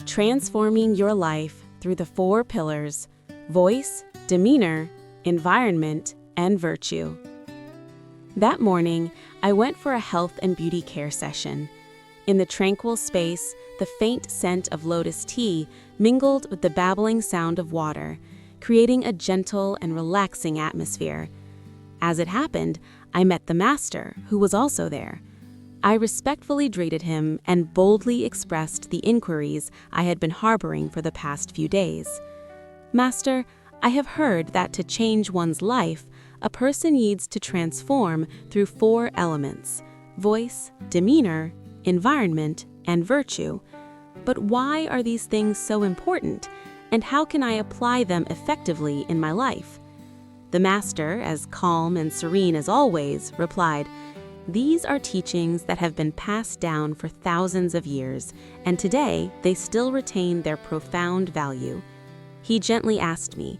transforming your life through the 4 pillars: voice, demeanor, environment, and virtue. That morning, I went for a health and beauty care session. In the tranquil space, the faint scent of lotus tea mingled with the babbling sound of water, creating a gentle and relaxing atmosphere. As it happened, I met the master, who was also there. I respectfully greeted him and boldly expressed the inquiries I had been harboring for the past few days. "Master, I have heard that to change one's life, a person needs to transform through 4 elements: voice, demeanor, environment, and virtue. But why are these things so important, and how can I apply them effectively in my life?" The master, as calm and serene as always, replied, "These are teachings that have been passed down for thousands of years, and today they still retain their profound value." He gently asked me,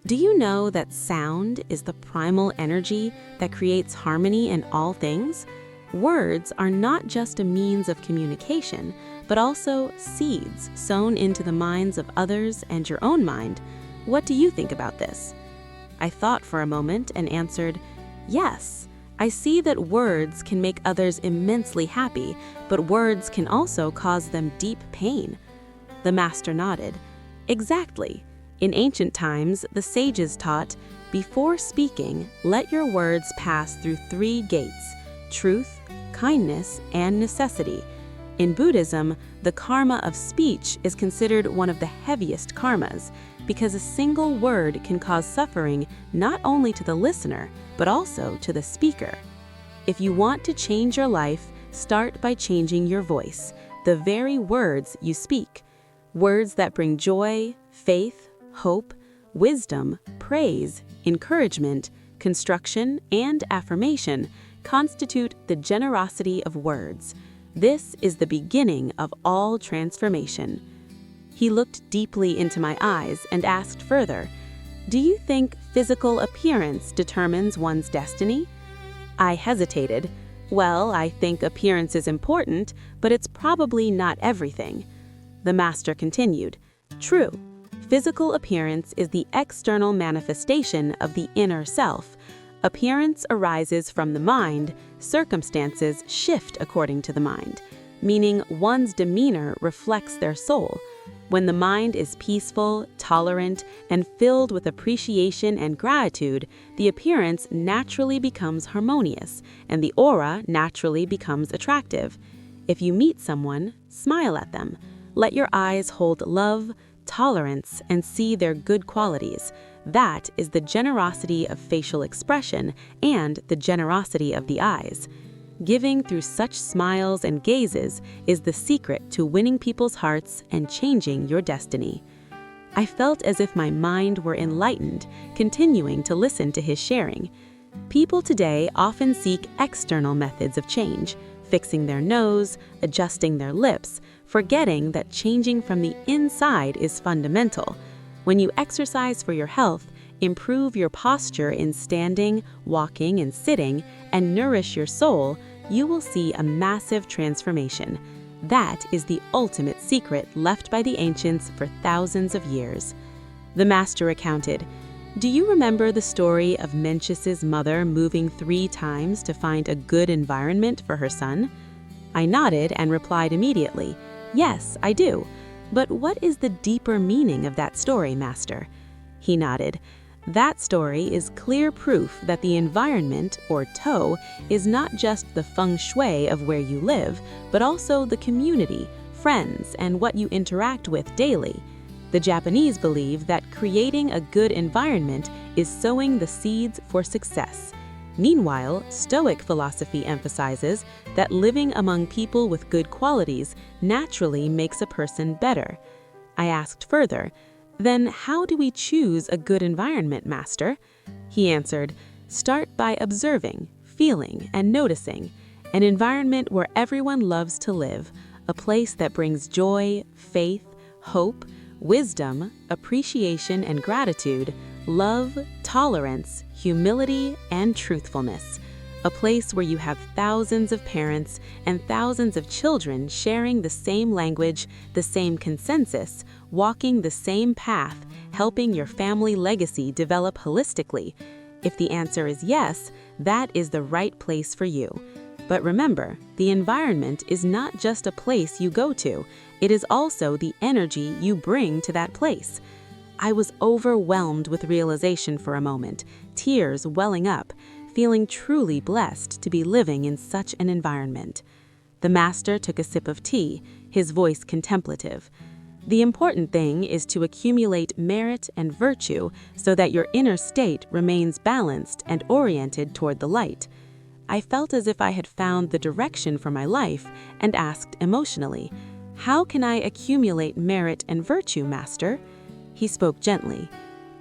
"Do you know that sound is the primal energy that creates harmony in all things? Words are not just a means of communication, but also seeds sown into the minds of others and your own mind. What do you think about this?" I thought for a moment and answered, "Yes. I see that words can make others immensely happy, but words can also cause them deep pain." The master nodded. "Exactly. In ancient times, the sages taught, before speaking, let your words pass through 3 gates: truth, kindness, and necessity. In Buddhism, the karma of speech is considered one of the heaviest karmas, because a single word can cause suffering not only to the listener, but also to the speaker. If you want to change your life, start by changing your voice, the very words you speak. Words that bring joy, faith, hope, wisdom, praise, encouragement, construction, and affirmation constitute the generosity of words. This is the beginning of all transformation." He looked deeply into my eyes and asked further, "Do you think physical appearance determines one's destiny?" I hesitated. "Well, I think appearance is important, but it's probably not everything." The master continued, "True. Physical appearance is the external manifestation of the inner self. Appearance arises from the mind, circumstances shift according to the mind, meaning one's demeanor reflects their soul. When the mind is peaceful, tolerant, and filled with appreciation and gratitude, the appearance naturally becomes harmonious, and the aura naturally becomes attractive. If you meet someone, smile at them. Let your eyes hold love, tolerance, and see their good qualities. That is the generosity of facial expression and the generosity of the eyes. Giving through such smiles and gazes is the secret to winning people's hearts and changing your destiny." I felt as if my mind were enlightened, continuing to listen to his sharing. People today often seek external methods of change, fixing their nose, adjusting their lips, forgetting that changing from the inside is fundamental. When you exercise for your health, improve your posture in standing, walking, and sitting, and nourish your soul, you will see a massive transformation. That is the ultimate secret left by the ancients for thousands of years. The master recounted, "Do you remember the story of Mencius's mother moving 3 times to find a good environment for her son?" I nodded and replied immediately, "Yes, I do. But what is the deeper meaning of that story, Master?" He nodded. "That story is clear proof that the environment, or to, is not just the feng shui of where you live, but also the community, friends, and what you interact with daily. The Japanese believe that creating a good environment is sowing the seeds for success. Meanwhile, Stoic philosophy emphasizes that living among people with good qualities naturally makes a person better." I asked further, "Then how do we choose a good environment, Master?" He answered, "Start by observing, feeling, and noticing. An environment where everyone loves to live, a place that brings joy, faith, hope, wisdom, appreciation and gratitude, love, tolerance, humility, and truthfulness. a place where you have thousands of parents and thousands of children sharing the same language, the same consensus, walking the same path, helping your family legacy develop holistically. If the answer is yes, that is the right place for you. But remember, the environment is not just a place you go to, it is also the energy you bring to that place. I was overwhelmed with realization for a moment, tears welling up, feeling truly blessed to be living in such an environment. The master took a sip of tea, his voice contemplative. The important thing is to accumulate merit and virtue so that your inner state remains balanced and oriented toward the light. I felt as if I had found the direction for my life and asked emotionally, "How can I accumulate merit and virtue, Master?" He spoke gently.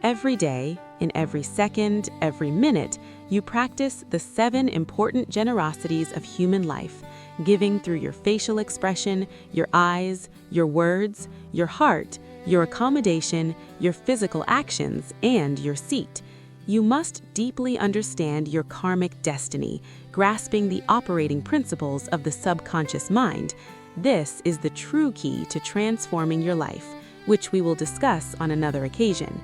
Every day, in every second, every minute, you practice the 7 important generosities of human life, giving through your facial expression, your eyes, your words, your heart, your accommodation, your physical actions, and your seat. You must deeply understand your karmic destiny, grasping the operating principles of the subconscious mind. This is the true key to transforming your life, which we will discuss on another occasion.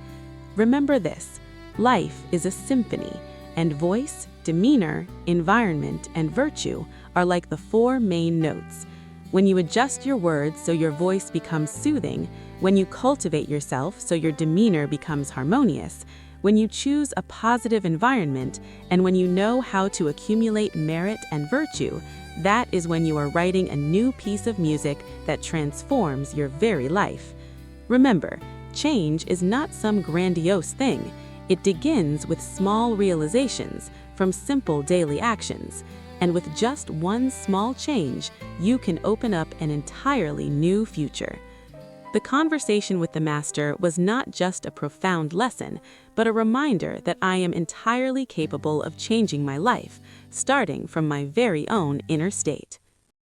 Remember this: life is a symphony, and voice, demeanor, environment, and virtue are like the 4 main notes. When you adjust your words so your voice becomes soothing, when you cultivate yourself so your demeanor becomes harmonious, when you choose a positive environment, and when you know how to accumulate merit and virtue, that is when you are writing a new piece of music that transforms your very life. Remember, change is not some grandiose thing. It begins with small realizations from simple daily actions. And with just one small change, you can open up an entirely new future. The conversation with the master was not just a profound lesson, but a reminder that I am entirely capable of changing my life, starting from my very own inner state.